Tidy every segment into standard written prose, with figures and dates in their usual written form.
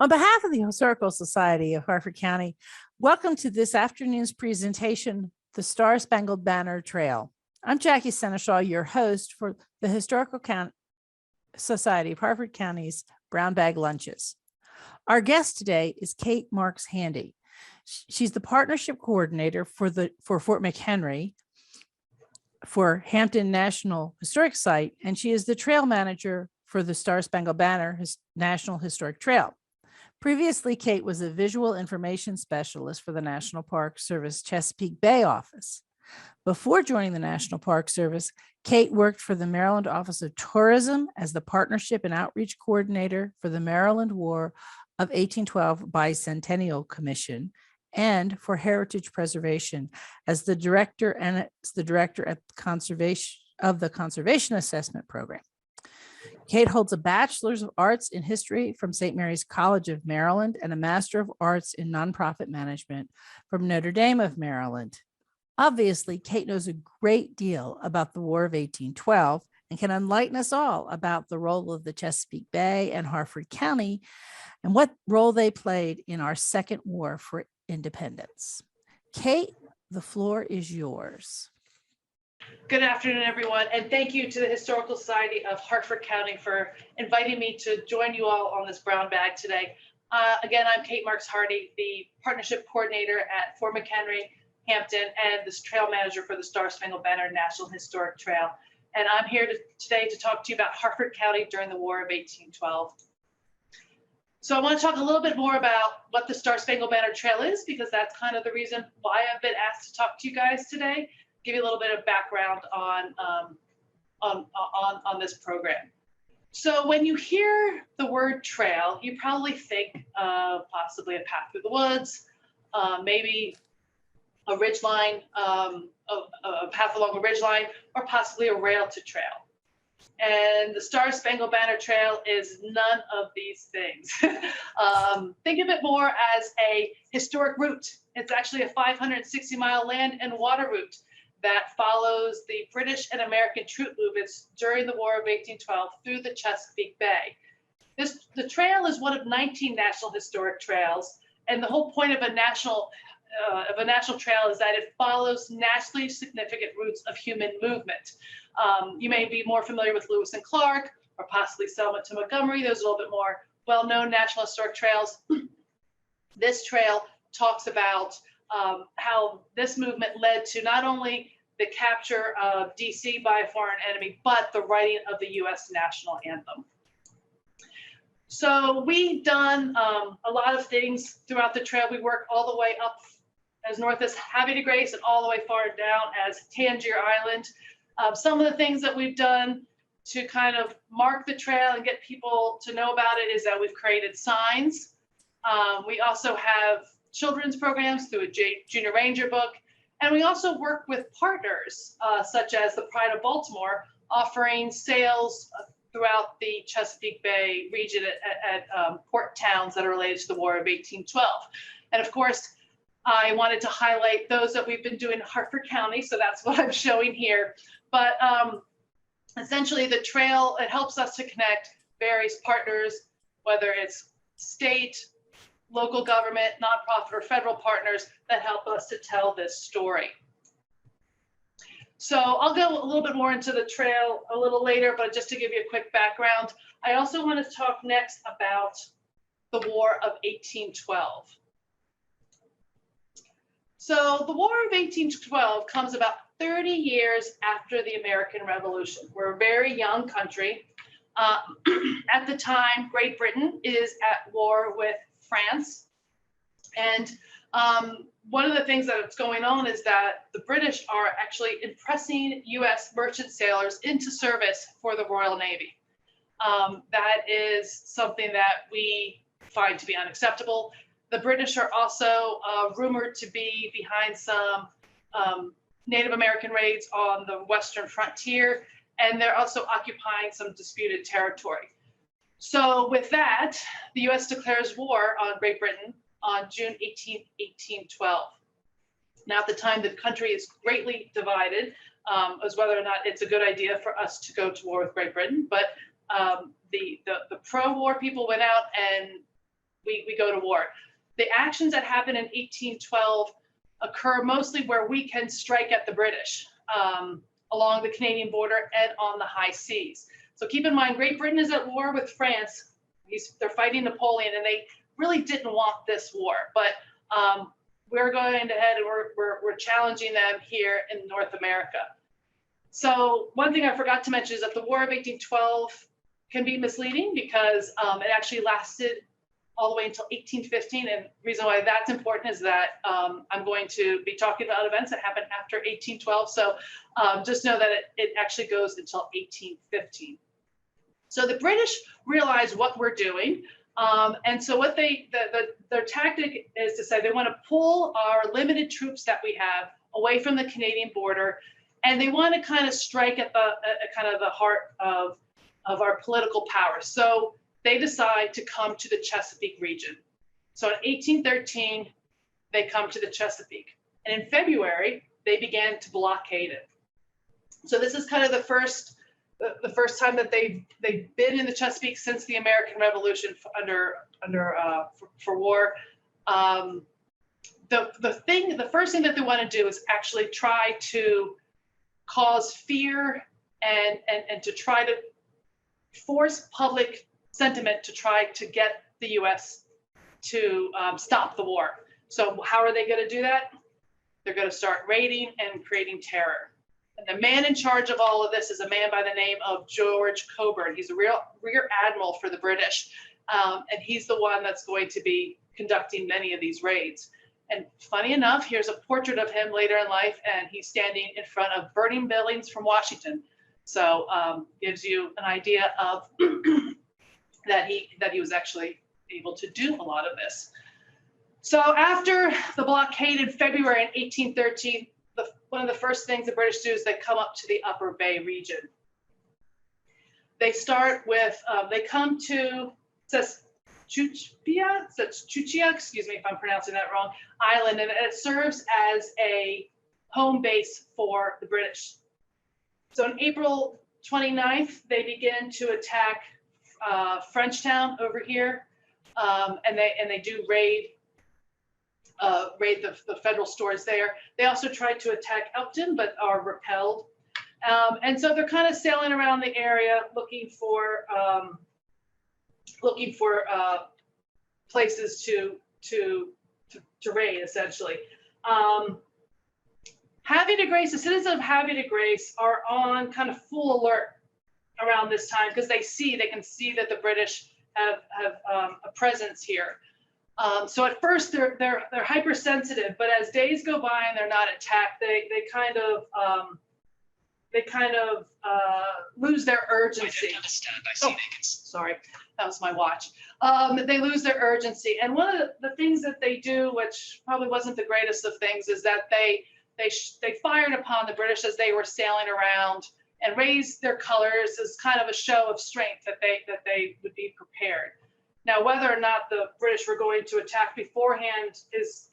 On behalf of the Historical Society of Harford County, welcome to this afternoon's presentation, The Star-Spangled Banner Trail. I'm Jackie Seneschal, your host for the Historical Society of Harford County's Brown Bag Lunches. Our guest today is Kate Marks Hardy. She's the partnership coordinator for Fort McHenry for Hampton National Historic Site, and she is the trail manager for the Star-Spangled Banner National Historic Trail. Previously, Kate was a visual information specialist for the National Park Service Chesapeake Bay office. Before joining the National Park Service, Kate worked for the Maryland Office of Tourism as the partnership and outreach coordinator for the Maryland War of 1812 Bicentennial Commission and for Heritage Preservation as the director at the Conservation Assessment Program. Kate holds a Bachelor's of Arts in History from St. Mary's College of Maryland and a Master of Arts in Nonprofit Management from Notre Dame of Maryland. Obviously, Kate knows a great deal about the War of 1812 and can enlighten us all about the role of the Chesapeake Bay and Harford County and what role they played in our second war for independence. Kate, the floor is yours. Good afternoon, everyone, and thank you to the Historical Society of Harford County for inviting me to join you all on this brown bag today. Again, I'm Kate Marks Hardy, the partnership coordinator at Fort McHenry, Hampton, and this trail manager for the Star-Spangled Banner National Historic Trail. And I'm here today to talk to you about Harford County during the War of 1812. So I want to talk a little bit more about what the Star-Spangled Banner Trail is, because that's kind of the reason why I've been asked to talk to you guys today. Give you a little bit of background on this program. So when you hear the word trail, you probably think of possibly a path through the woods, maybe a ridgeline, a path along a ridgeline, or possibly a rail to trail. And the Star-Spangled Banner Trail is none of these things. Think of it more as a historic route. It's actually a 560-mile land and water route that follows the British and American troop movements during the War of 1812 through the Chesapeake Bay. The trail is one of 19 National Historic Trails, and the whole point of a national trail is that it follows nationally significant routes of human movement. You may be more familiar with Lewis and Clark, or possibly Selma to Montgomery. Those are a little bit more well-known National Historic Trails. This trail talks about how this movement led to not only the capture of DC by a foreign enemy, but the writing of the U.S. national anthem. So we've done a lot of things throughout the trail. We work all the way up as north as Havre de Grace and all the way far down as Tangier Island. Some of the things that we've done to kind of mark the trail and get people to know about it is that we've created signs. We also have children's programs through a Junior Ranger book. And we also work with partners such as the Pride of Baltimore, offering sales throughout the Chesapeake Bay region at port towns that are related to the War of 1812. And of course, I wanted to highlight those that we've been doing in Harford County, so that's what I'm showing here. But essentially the trail, it helps us to connect various partners, whether it's state, local government, nonprofit, or federal partners that help us to tell this story. So I'll go a little bit more into the trail a little later, but just to give you a quick background, I also want to talk next about the War of 1812. So the War of 1812 comes about 30 years after the American Revolution. We're a very young country. At the time, Great Britain is at war with France. And one of the things that's going on is that the British are actually impressing U.S. merchant sailors into service for the Royal Navy. That is something that we find to be unacceptable. The British are also rumored to be behind some Native American raids on the western frontier, and they're also occupying some disputed territory. So with that, the U.S. declares war on Great Britain on June 18, 1812. Now, at the time, the country is greatly divided as whether or not it's a good idea for us to go to war with Great Britain. But the pro-war people went out and we go to war. The actions that happen in 1812 occur mostly where we can strike at the British along the Canadian border and on the high seas. So keep in mind, Great Britain is at war with France. They're fighting Napoleon, and they really didn't want this war. But we're going ahead and we're challenging them here in North America. So one thing I forgot to mention is that the War of 1812 can be misleading because it actually lasted all the way until 1815. And the reason why that's important is that I'm going to be talking about events that happened after 1812. So just know that it actually goes until 1815. So the British realize what we're doing. And so what their tactic is to say they want to pull our limited troops that we have away from the Canadian border, and they want to kind of strike at the heart of our political power. So they decide to come to the Chesapeake region. So in 1813, they come to the Chesapeake, and in February they began to blockade it. So this is kind of the first time that they've been in the Chesapeake since the American Revolution for war. The first thing that they want to do is actually try to cause fear and to try to force public sentiment to try to get the U.S. to stop the war. So how are they going to do that? They're going to start raiding and creating terror. And the man in charge of all of this is a man by the name of George Cockburn. He's a rear admiral for the British, and he's the one that's going to be conducting many of these raids. And funny enough, here's a portrait of him later in life, and he's standing in front of burning buildings from Washington. So gives you an idea of that he was actually able to do a lot of this. So after the blockade in February in 1813, one of the first things the British do is they come up to the Upper Bay region. They start with, they come to Chuchia, excuse me if I'm pronouncing that wrong, island, and it serves as a home base for the British. So on April 29th, they begin to attack Frenchtown over here, and they do raid the federal stores there. They also tried to attack Elkton, but are repelled. And so they're kind of sailing around the area looking for places to raid, essentially. Havre-de-Grace, the citizens of Havre-de-Grace are on kind of full alert around this time because they can see that the British have a presence here. So at first they're hypersensitive, but as days go by and they're not attacked, they kind of lose their urgency. Oh, sorry, that was my watch. They lose their urgency, and one of the things that they do, which probably wasn't the greatest of things, is that they fired upon the British as they were sailing around and raised their colors as kind of a show of strength that they would be prepared. Now, whether or not the British were going to attack beforehand is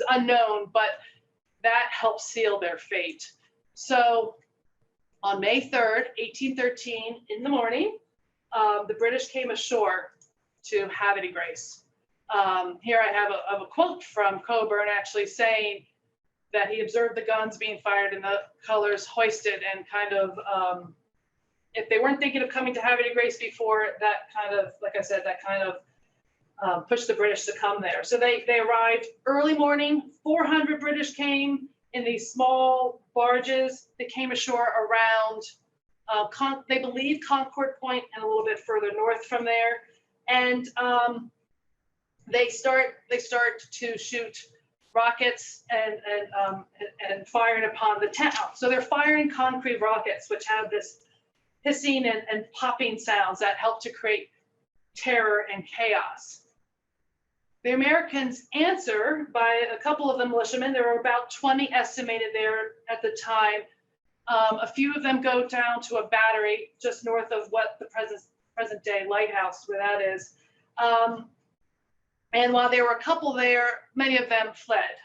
unknown, but that helped seal their fate. So on May 3rd, 1813, in the morning, the British came ashore to Havre-de-Grace. Here I have a quote from Cockburn actually saying that he observed the guns being fired and the colors hoisted, and kind of, if they weren't thinking of coming to Havre-de-Grace before, that kind of, like I said, that kind of pushed the British to come there. So they arrived early morning. 400 British came in these small barges. They came ashore around, they believe, Concord Point and a little bit further north from there. And they start to shoot rockets and firing upon the town. So they're firing concrete rockets, which have this hissing and popping sounds that help to create terror and chaos. The Americans answer by a couple of the militiamen. There were about 20 estimated there at the time. A few of them go down to a battery just north of what the present day Lighthouse, where that is. And while there were a couple there, many of them fled,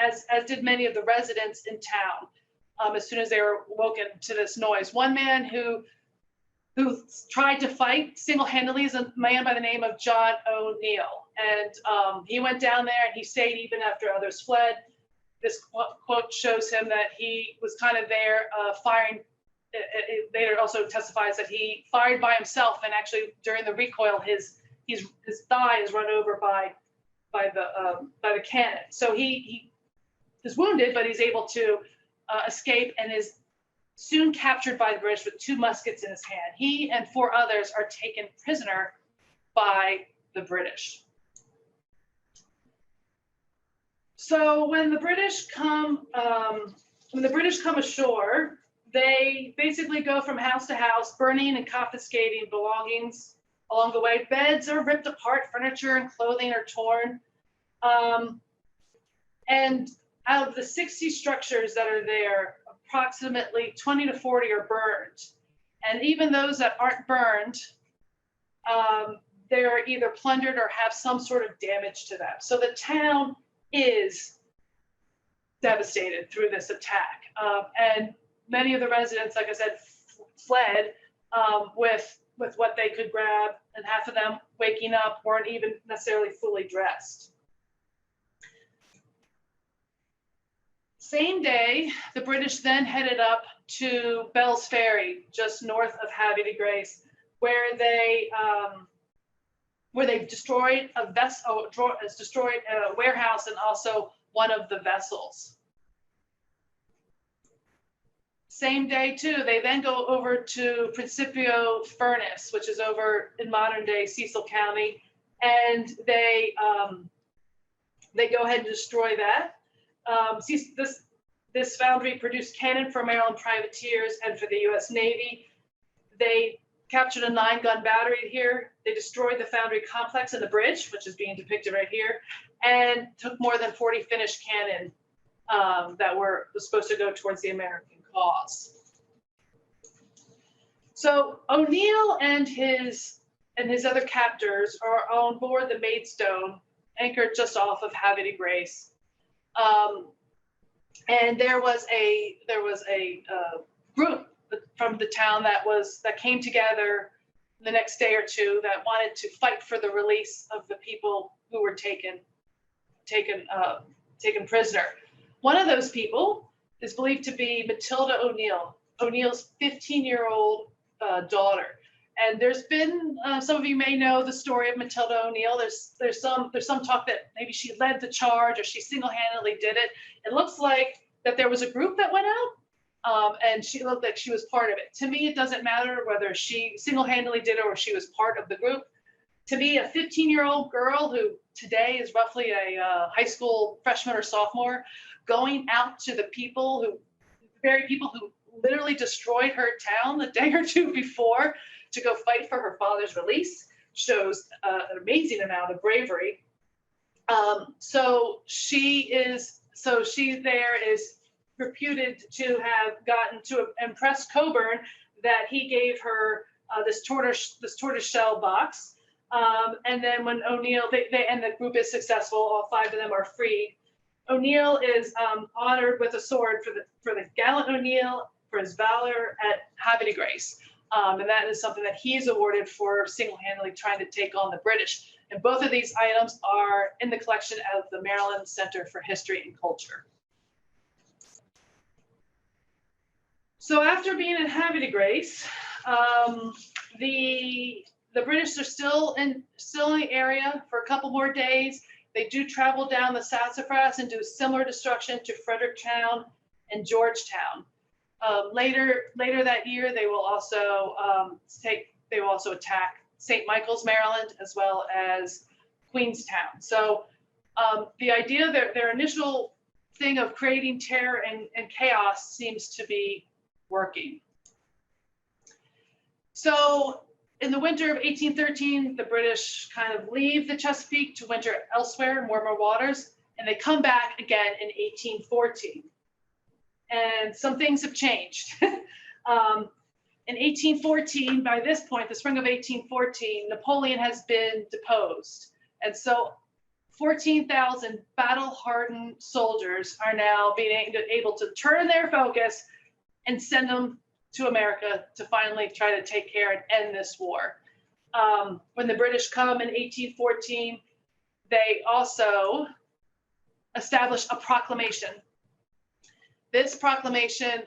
as did many of the residents in town as soon as they were woken to this noise. One man who who tried to fight single-handedly is a man by the name of John O'Neill. And he went down there and he stayed even after others fled. This quote shows him that he was kind of there firing. It later also testifies that he fired by himself, and actually during the recoil, his thigh is run over by the cannon. So he is wounded, but he's able to escape and is soon captured by the British with 2 muskets in his hand. He and 4 others are taken prisoner by the British. So when the British come ashore, they basically go from house to house, burning and confiscating belongings along the way. Beds are ripped apart, furniture and clothing are torn. And out of the 60 structures that are there, approximately 20 to 40 are burned. And even those that aren't burned, they're either plundered or have some sort of damage to them. So the town is devastated through this attack. And many of the residents, like I said, fled with what they could grab, and half of them waking up weren't even necessarily fully dressed. Same day, the British then headed up to Bell's Ferry, just north of Havre de Grace, where they destroyed a warehouse and also one of the vessels. Same day too, they then go over to Principio Furnace, which is over in modern day Cecil County, and they go ahead and destroy that. This foundry produced cannon for Maryland privateers and for the U.S. Navy. They captured a 9-gun battery here. They destroyed the foundry complex and the bridge, which is being depicted right here, and took more than 40 finished cannon that was supposed to go towards the American cause. So O'Neill and his other captors are on board the Maidstone, anchored just off of Havre de Grace. And there was a group from the town that came together the next day or two that wanted to fight for the release of the people who were taken prisoner. One of those people is believed to be Matilda O'Neill, O'Neill's 15-year-old daughter. And there's been some of you may know the story of Matilda O'Neill. There's some talk that maybe she led the charge or she single-handedly did it. It looks like that there was a group that went out, and she looked like she was part of it. To me, it doesn't matter whether she single-handedly did it or she was part of the group. To me, a 15-year-old girl who today is roughly a high school freshman or sophomore, going out to the very people who literally destroyed her town the day or two before to go fight for her father's release, shows an amazing amount of bravery. So she there is reputed to have gotten to impress Coburn that he gave her this tortoise shell box. And then when O'Neill, and the group is successful, all 5 of them are freed. O'Neill is honored with a sword for the gallant O'Neill for his valor at Havre de Grace. And that is something that he's awarded for single-handedly trying to take on the British. And both of these items are in the collection of the Maryland Center for History and Culture. So after being in Havre de Grace, the British are still in the area for a couple more days. They do travel down the Sassafras and do similar destruction to Fredericktown and Georgetown. Later that year, they will also attack St. Michael's, Maryland, as well as Queenstown. So the idea, their initial thing of creating terror and chaos seems to be working. So in the winter of 1813, the British kind of leave the Chesapeake to winter elsewhere in warmer waters, and they come back again in 1814. And some things have changed. In 1814, by this point, the spring of 1814, Napoleon has been deposed. And so 14,000 battle-hardened soldiers are now being able to turn their focus and send them to America to finally try to take care and end this war. When the British come in 1814, they also establish a proclamation. This proclamation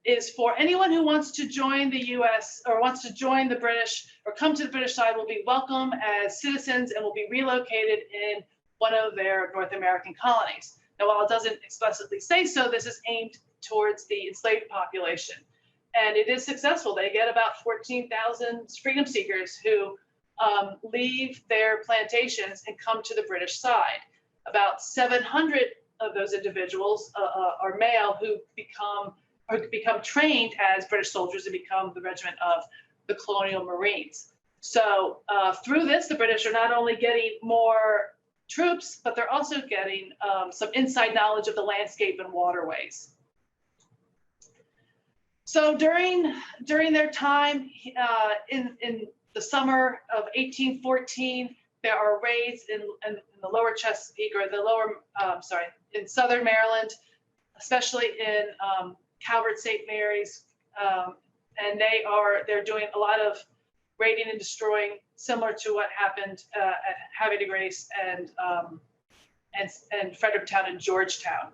is for anyone who wants to join the US or wants to join the British or come to the British side will be welcome as citizens and will be relocated in one of their North American colonies. Now, while it doesn't explicitly say so, this is aimed towards the enslaved population. And it is successful. They get about 14,000 freedom seekers who leave their plantations and come to the British side. About 700 of those individuals are male who become trained as British soldiers and become the regiment of the Colonial Marines. So through this, the British are not only getting more troops, but they're also getting some inside knowledge of the landscape and waterways. So during their time in the summer of 1814, there are raids in the lower Chesapeake or the lower, in southern Maryland, especially in Calvert St. Mary's, and they're doing a lot of raiding and destroying, similar to what happened at Havre de Grace and Fredericktown and Georgetown.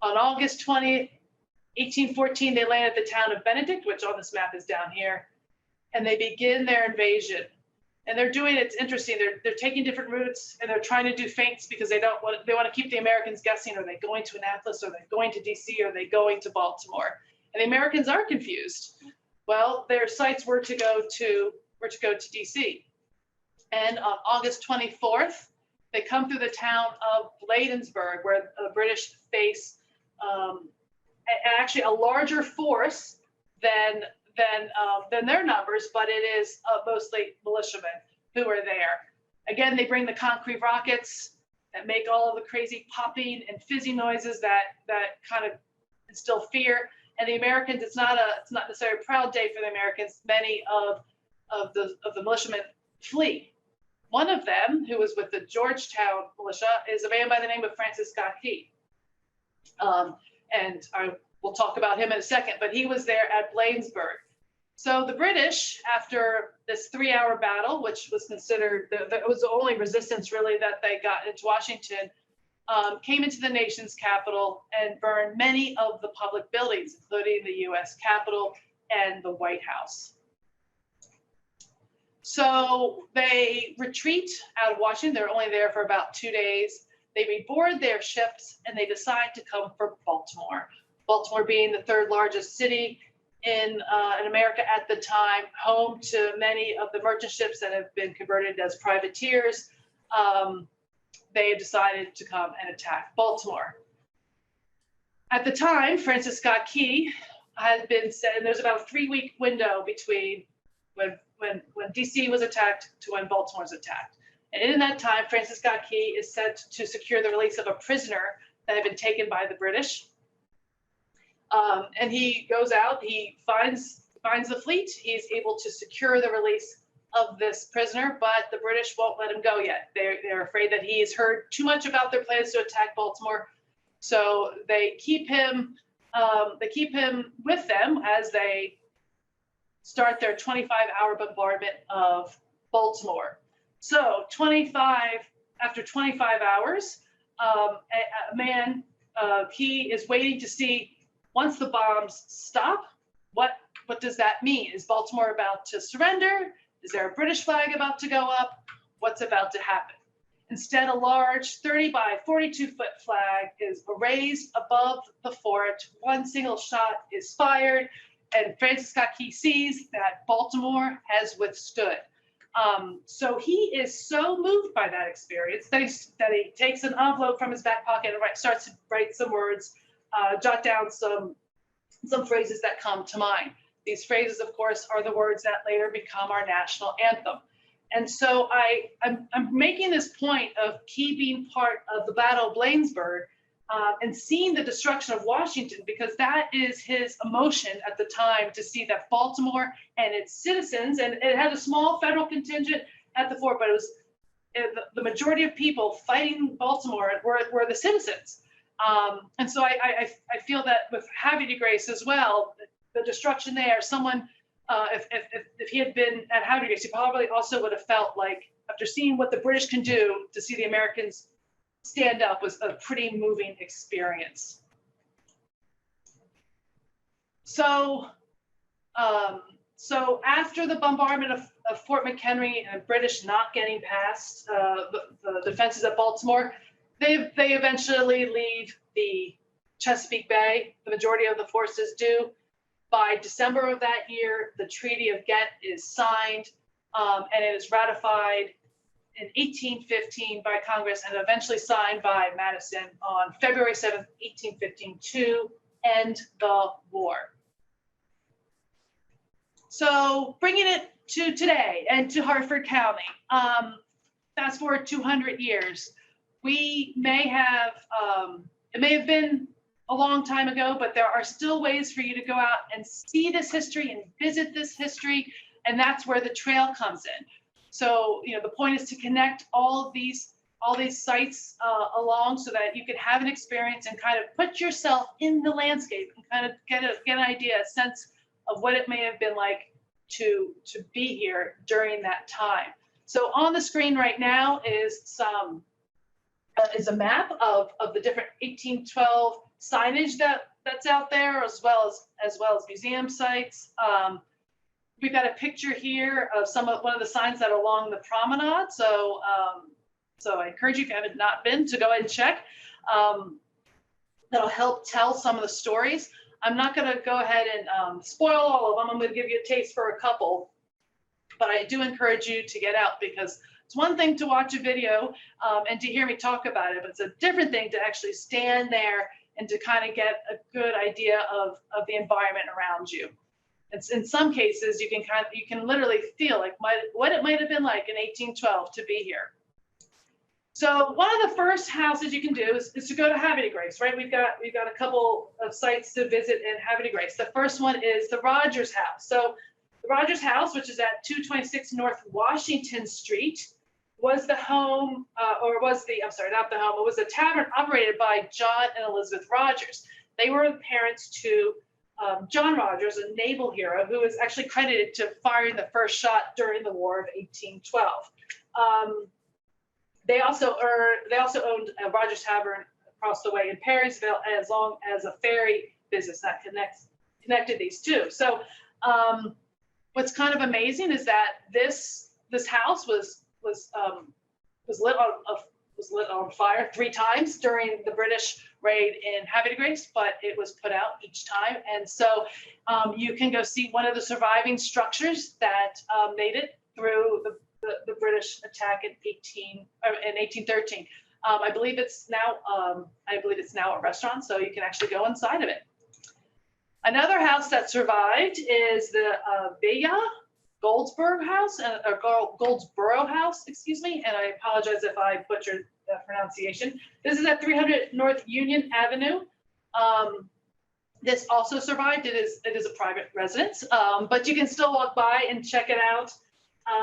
On August 20th, 1814, they land at the town of Benedict, which on this map is down here, and they begin their invasion. And they're doing, it's interesting, they're taking different routes and they're trying to do feints because they want to keep the Americans guessing. Are they going to Annapolis? Are they going to DC? Are they going to Baltimore? And the Americans are confused. Well, their sights were to go to DC. And on August 24th, they come through the town of Bladensburg, where the British face actually a larger force than their numbers, but it is mostly militiamen who are there. Again, they bring the concrete rockets that make all of the crazy popping and fizzy noises that kind of instill fear. And the Americans, it's not necessarily a proud day for the Americans. Many of the militiamen flee. One of them, who was with the Georgetown militia, is a man by the name of Francis Scott Key. And we'll talk about him in a second, but he was there at Bladensburg. So the British, after this 3-hour battle, which was considered, it was the only resistance really that they got into Washington, came into the nation's capital and burned many of the public buildings, including the U.S. Capitol and the White House. So they retreat out of Washington. They're only there for about 2 days. They reboard their ships and they decide to come for Baltimore. Baltimore being the third largest city in America at the time, home to many of the merchant ships that have been converted as privateers. They have decided to come and attack Baltimore. At the time, Francis Scott Key had been said, and there's about a 3-week window between when DC was attacked to when Baltimore was attacked. And in that time, Francis Scott Key is sent to secure the release of a prisoner that had been taken by the British. And he goes out, he finds the fleet, he's able to secure the release of this prisoner, but the British won't let him go yet. They're afraid that he has heard too much about their plans to attack Baltimore. So they keep him with them as they start their 25-hour bombardment of Baltimore. So after 25 hours, a man, he is waiting to see, once the bombs stop, what does that mean? Is Baltimore about to surrender? Is there a British flag about to go up? What's about to happen? Instead, a large 30 by 42-foot flag is raised above the fort. One single shot is fired, and Francis Scott Key sees that Baltimore has withstood. So he is so moved by that experience that he takes an envelope from his back pocket and starts to write some words, jot down some phrases that come to mind. These phrases, of course, are the words that later become our national anthem. And so I'm making this point of Key being part of the Battle of Bladensburg and seeing the destruction of Washington, because that is his emotion at the time, to see that Baltimore and its citizens, and it had a small federal contingent at the fort, but it was the majority of people fighting Baltimore were the citizens. And so I feel that with Havre de Grace as well, the destruction there. Someone, if he had been at Hampton, he probably also would have felt like, after seeing what the British can do, to see the Americans stand up was a pretty moving experience. So, so after the bombardment of Fort McHenry and British not getting past the defenses at Baltimore, they eventually leave the Chesapeake Bay. The majority of the forces do. By December of that year, the Treaty of Ghent is signed, and it is ratified in 1815 by Congress and eventually signed by Madison on February 7th, 1815, to end the war. So bringing it to today and to Harford County, fast forward 200 years, we may have, it may have been a long time ago, but there are still ways for you to go out and see this history and visit this history, and that's where the trail comes in. So, you know, the point is to connect all these sites along so that you can have an experience and kind of put yourself in the landscape and kind of get an idea, a sense of what it may have been like to be here during that time. So on the screen right now is a map of the different 1812 signage that's out there, as well as museum sites. We've got a picture here of one of the signs that are along the promenade. So so I encourage you, if you haven't not been, to go ahead and check. That'll help tell some of the stories. I'm not going to go ahead and spoil all of them. I'm going to give you a taste for a couple, but I do encourage you to get out, because it's one thing to watch a video and to hear me talk about it, but it's a different thing to actually stand there and to kind of get a good idea of the environment around you. It's, in some cases, you can literally feel like what it might have been like in 1812 to be here. So one of the first houses you can do is to go to Aveilhe-Grace, right? We've got a couple of sites to visit in Aveilhe-Grace. The first one is the Rodgers House. So the Rodgers House, which is at 226 North Washington Street, was the home, it was a tavern operated by John and Elizabeth Rodgers. They were the parents to John Rodgers, a naval hero who is actually credited to firing the first shot during the War of 1812. They also owned a Rodgers Tavern across the way in Perrysville, as long as a ferry business that connected these two. So what's kind of amazing is that this house was lit on fire 3 times during the British raid in Aveilhe-Grace, but it was put out each time. And so you can go see one of the surviving structures that made it through the British attack in 1813. I believe it's now a restaurant, so you can actually go inside of it. Another house that survived is the Aveilhe-Goldsborough House, or Goldsborough House, excuse me, and I apologize if I butchered the pronunciation. This is at 300 North Union Avenue. This also survived. It is a private residence, but you can still walk by and check it out.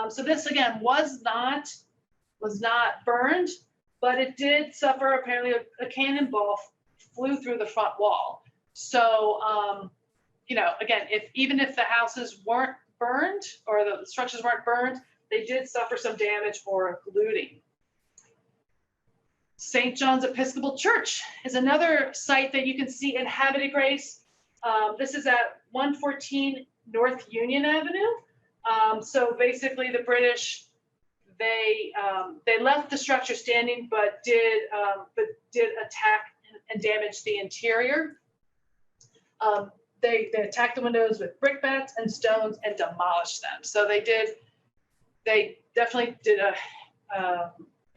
So this, again, was not burned, but it did suffer. Apparently, a cannonball flew through the front wall. So, you know, again, even if the houses weren't burned or the structures weren't burned, they did suffer some damage or looting. St. John's Episcopal Church is another site that you can see in Aveilhe-Grace. This is at 114 North Union Avenue. So basically, the British, they left the structure standing, but did attack and damage the interior. They attacked the windows with brickbats and stones and demolished them. So they definitely did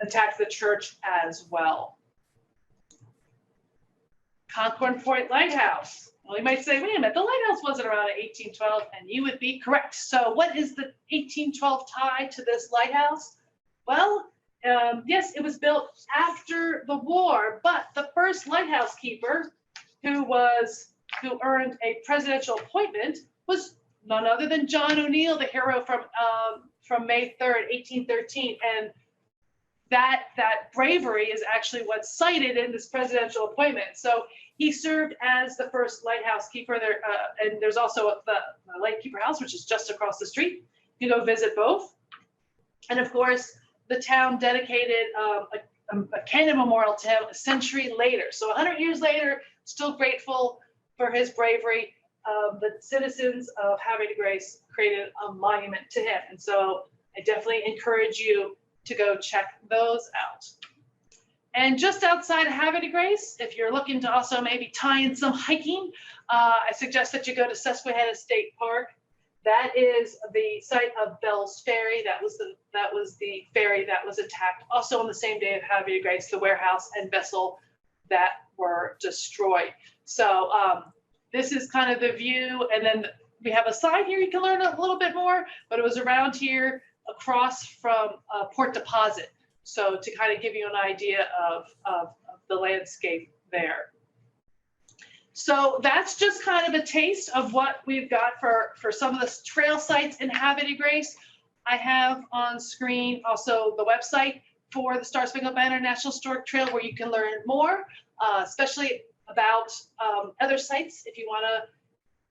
attack the church as well. Concord Point Lighthouse. Well, you might say, wait a minute, the lighthouse wasn't around in 1812, and you would be correct. So what is the 1812 tie to this lighthouse? Well, yes, it was built after the war, but the first lighthouse keeper who earned a presidential appointment was none other than John O'Neill, the hero from May 3rd, 1813. And that bravery is actually what's cited in this presidential appointment. So He served as the first lighthouse keeper there, and there's also the Lightkeeper House, which is just across the street. You can go visit both. And of course, the town dedicated a cannon memorial to him a century later. So 100 years later, still grateful for his bravery. The citizens of Aveilhe-Grace created a monument to him. And so I definitely encourage you to go check those out. And just outside of Aveilhe-Grace, if you're looking to also maybe tie in some hiking, I suggest that you go to Susquehanna State Park. That is the site of Bell's Ferry. That was the ferry that was attacked also on the same day of Aveilhe-Grace, the warehouse and vessel that were destroyed. So this is kind of the view. And then we have a sign here you can learn a little bit more, but it was around here across from Port Deposit. So to kind of give you an idea of the landscape there. So that's just kind of a taste of what we've got for some of the trail sites in Aveilhe-Grace. I have on screen also the website for the Star-Spangled Banner National Historic Trail, where you can learn more, especially about other sites if you want to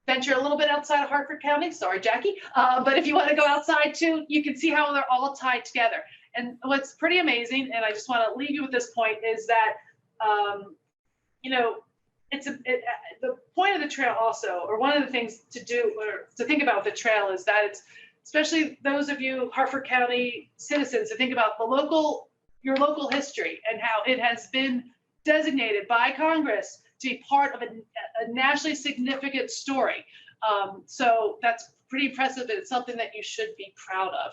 venture a little bit outside of Harford County. Sorry, Jackie. But if you want to go outside too, you can see how they're all tied together. And what's pretty amazing, and I just want to leave you with this point, is that, you know, the point of the trail also, or one of the things to do or to think about the trail is that it's, especially those of you Harford County citizens, to think about your local history and how it has been designated by Congress to be part of a nationally significant story. So that's pretty impressive. It's something that you should be proud of.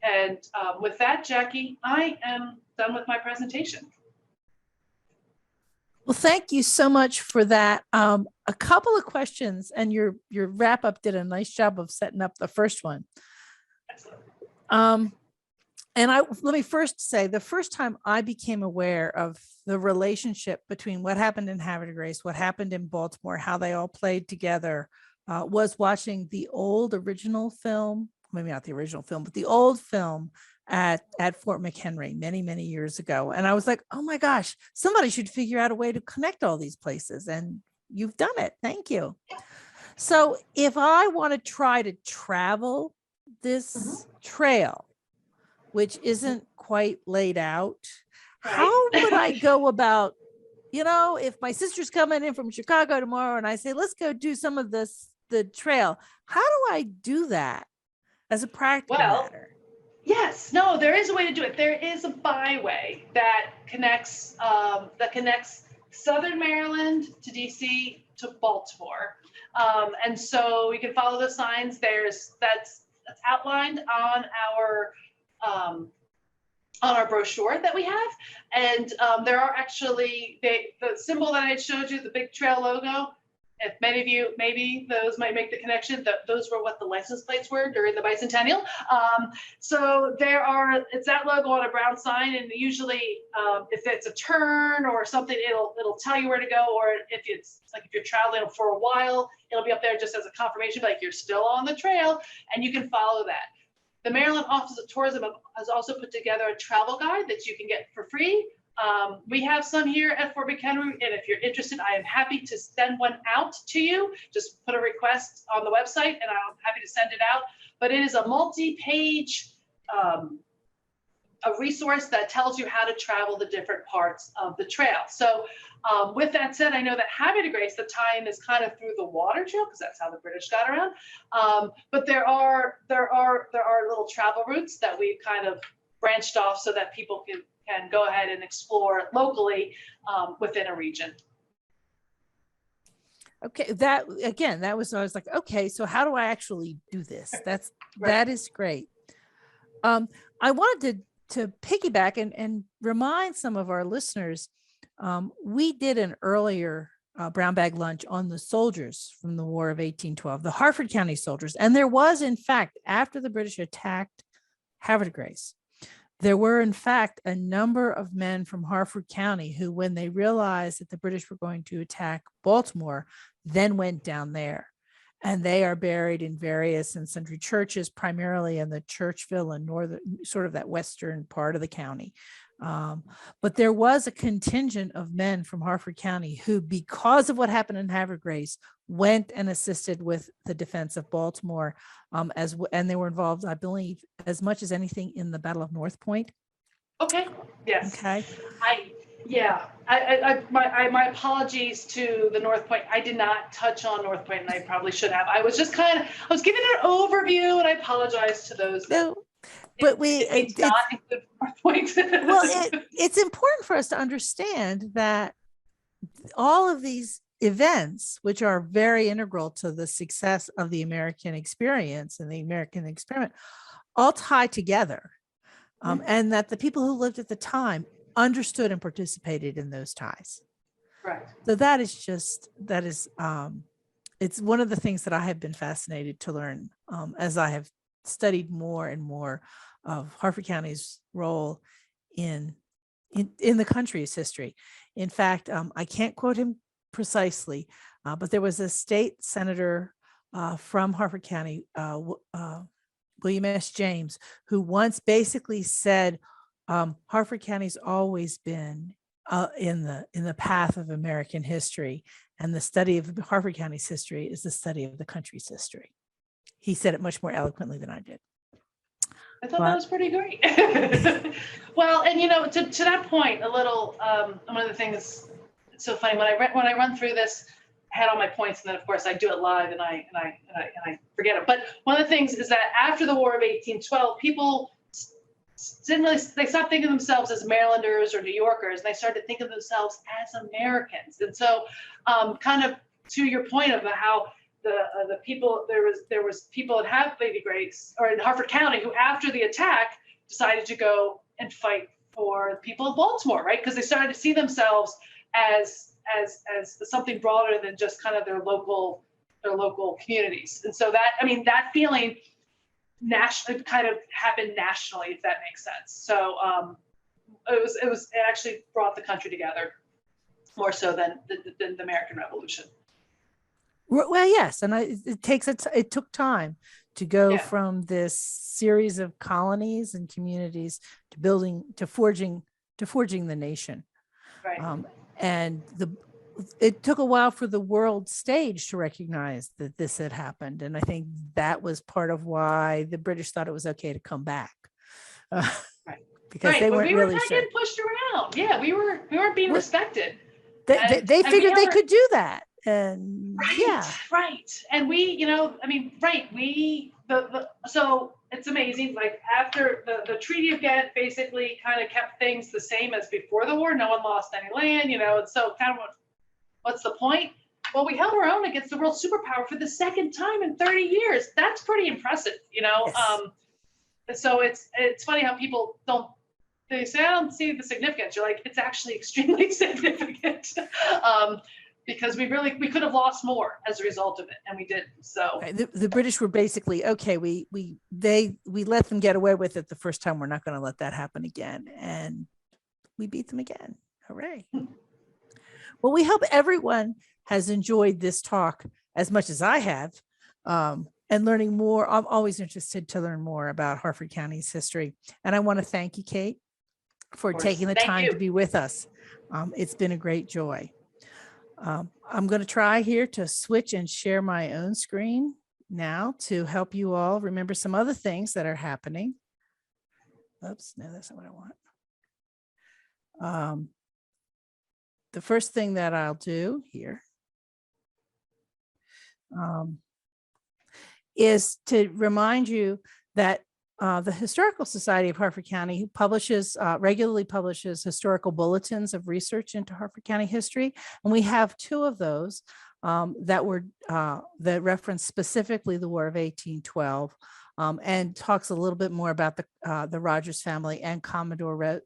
And with that, Jackie, I am done with my presentation. Well, thank you so much for that. A couple of questions, and your wrap up did a nice job of setting up the first one. Excellent. And let me first say, the first time I became aware of the relationship between what happened in Aveilhe-Grace, what happened in Baltimore, how they all played together, was watching the old original film, maybe not the original film, but the old film at Fort McHenry many, many years ago. And I was like, oh my gosh, somebody should figure out a way to connect all these places. And you've done it. Thank you. So if I want to try to travel this trail, which isn't quite laid out, how would I go about, you know, if my sister's coming in from Chicago tomorrow and I say, let's go do some of the trail, how do I do that as a practical matter? Yes, no, there is a way to do it. There is a byway that connects Southern Maryland to DC to Baltimore. And so you can follow the signs. That's outlined on our brochure that we have. And there are actually the symbol that I showed you, the big trail logo. If many of you, maybe those might make the connection that those were what the license plates were during the bicentennial. So it's that logo on a brown sign, and usually if it's a turn or something, it'll tell you where to go. Or if you're traveling for a while, it'll be up there just as a confirmation, like you're still on the trail, and you can follow that. The Maryland Office of Tourism has also put together a travel guide that you can get for free. We have some here at Fort McHenry, and if you're interested, I am happy to send one out to you. Just put a request on the website, and I'm happy to send it out. But it is a multi-page a resource that tells you how to travel the different parts of the trail. So with that said, I know that Aveilhe-Grace, the tie-in is kind of through the water trail, because that's how the British got around. But there are little travel routes that we've kind of branched off so that people can go ahead and explore locally within a region. Okay, that was, I was like, okay, so how do I actually do this? That is great. I wanted to piggyback and remind some of our listeners, we did an earlier brown bag lunch on the soldiers from the War of 1812, the Harford County soldiers. And there was, in fact, after the British attacked Aveilhe-Grace, there were, in fact, a number of men from Harford County who, when they realized that the British were going to attack Baltimore, then went down there. And they are buried in various and sundry churches, primarily in the Churchville and northern, sort of that western part of the county. But there was a contingent of men from Harford County who, because of what happened in Haverford Grace, went and assisted with the defense of Baltimore, and they were involved, I believe, as much as anything in the Battle of North Point. Okay. Yes. Okay. My apologies to the North Point. I did not touch on North Point, and I probably should have. I was just I was giving an overview, and I apologize to those. No, but it's not include North Point. Well, it's important for us to understand that all of these events, which are very integral to the success of the American experience and the American experiment, all tie together. And that the people who lived at the time understood and participated in those ties. Right. So it's one of the things that I have been fascinated to learn as I have studied more and more of Harford County's role in the country's history. In fact, I can't quote him precisely, but there was a state senator from Harford County, William S. James, who once basically said, Harford County's always been in the path of American history, and the study of Harford County's history is the study of the country's history. He said it much more eloquently than I did. I thought that was pretty great. Well, and to that point, a little one of the things, it's so funny when I run through this, I had all my points, and then of course I do it live and I forget it. But one of the things is that after the War of 1812, people they stopped thinking of themselves as Marylanders or New Yorkers, and they started to think of themselves as Americans. And so, kind of to your point about how the people, there was people in Aveilhe Grace or in Harford County who, after the attack, decided to go and fight for the people of Baltimore, right? Because they started to see themselves as something broader than just kind of their local communities. And so that feeling nationally kind of happened nationally, if that makes sense. So it actually brought the country together more so than the American Revolution. Well, yes, and it took time to go from this series of colonies and communities to forging the nation. Right. And it took a while for the world stage to recognize that this had happened. And I think that was part of why the British thought it was okay to come back. Right. Because they weren't really sure. Getting pushed around. Yeah, we weren't being respected. They figured they could do that. And right. And so it's amazing. Like, after the Treaty of Ghent basically kind of kept things the same as before the war. No one lost any land, and so kind of what's the point? Well, we held our own against the world superpower for the second time in 30 years. That's pretty impressive, Yes. So it's funny how people they say, I don't see the significance. You're like, it's actually extremely significant. Because we could have lost more as a result of it, and we didn't. So the British were basically, okay, we let them get away with it the first time. We're not going to let that happen again, and we beat them again. Hooray! Well, we hope everyone has enjoyed this talk as much as I have, and learning more. I'm always interested to learn more about Harford County's history, and I want to thank you, Kate, for taking the time to be with us. It's been a great joy. I'm going to try here to switch and share my own screen now to help you all remember some other things that are happening. Oops, no, that's not what I want. The first thing that I'll do here is to remind you that the Historical Society of Harford County regularly publishes historical bulletins of research into Harford County history, and we have two of those that reference specifically the War of 1812, and talks a little bit more about the Rodgers family and Commodore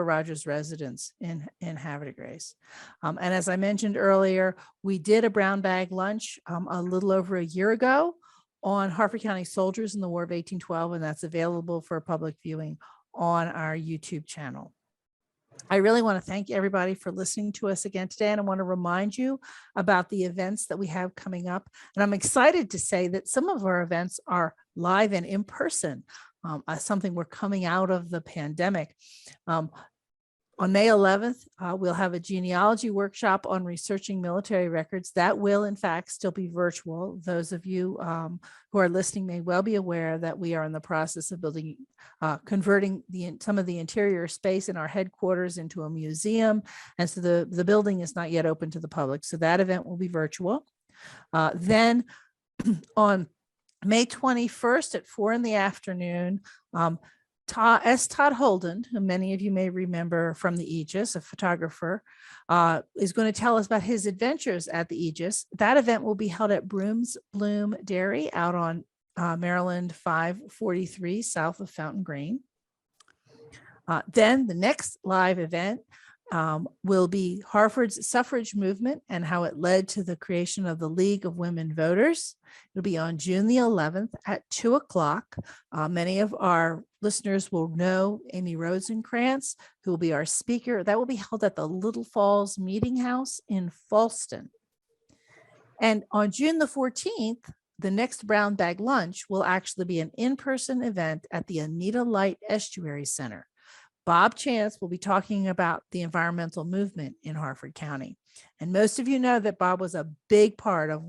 Rodgers' residence in Haverford Grace. And as I mentioned earlier, we did a brown bag lunch a little over a year ago on Harford County soldiers in the War of 1812, and that's available for public viewing on our YouTube channel. I really want to thank everybody for listening to us again today. And I want to remind you about the events that we have coming up. And I'm excited to say that some of our events are live and in person, something we're coming out of the pandemic. On May 11th, we'll have a genealogy workshop on researching military records. That will, in fact, still be virtual. Those of you who are listening may well be aware that we are in the process of converting some of the interior space in our headquarters into a museum. And so the building is not yet open to the public. So that event will be virtual. Then on May 21st at 4 p.m, Todd Holden, who many of you may remember from the Aegis, a photographer, is going to tell us about his adventures at the Aegis. That event will be held at Brooms Bloom Dairy out on Maryland 543 south of Fountain Green. Then the next live event will be Harford's suffrage movement and how it led to the creation of the League of Women Voters. It'll be on June the 11th at 2:00. Many of our listeners will know Amy Rosenkrantz, who will be our speaker. That will be held at the Little Falls Meeting House in Falston. And on June the 14th, the next Brown Bag Lunch will actually be an in-person event at the Anita Light Estuary Center. Bob Chance will be talking about the environmental movement in Harford County. And most of you know that Bob was a big part of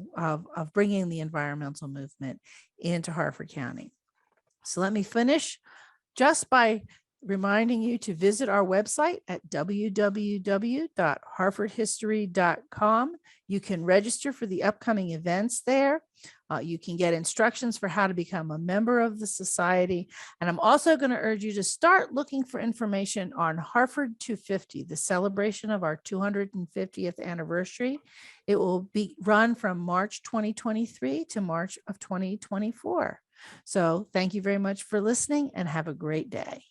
bringing the environmental movement into Harford County. So let me finish just by reminding you to visit our website at www.harfordhistory.com. You can register for the upcoming events there. You can get instructions for how to become a member of the society. And I'm also going to urge you to start looking for information on Harford 250, the celebration of our 250th anniversary. It will be run from March 2023 to March of 2024. So thank you very much for listening and have a great day.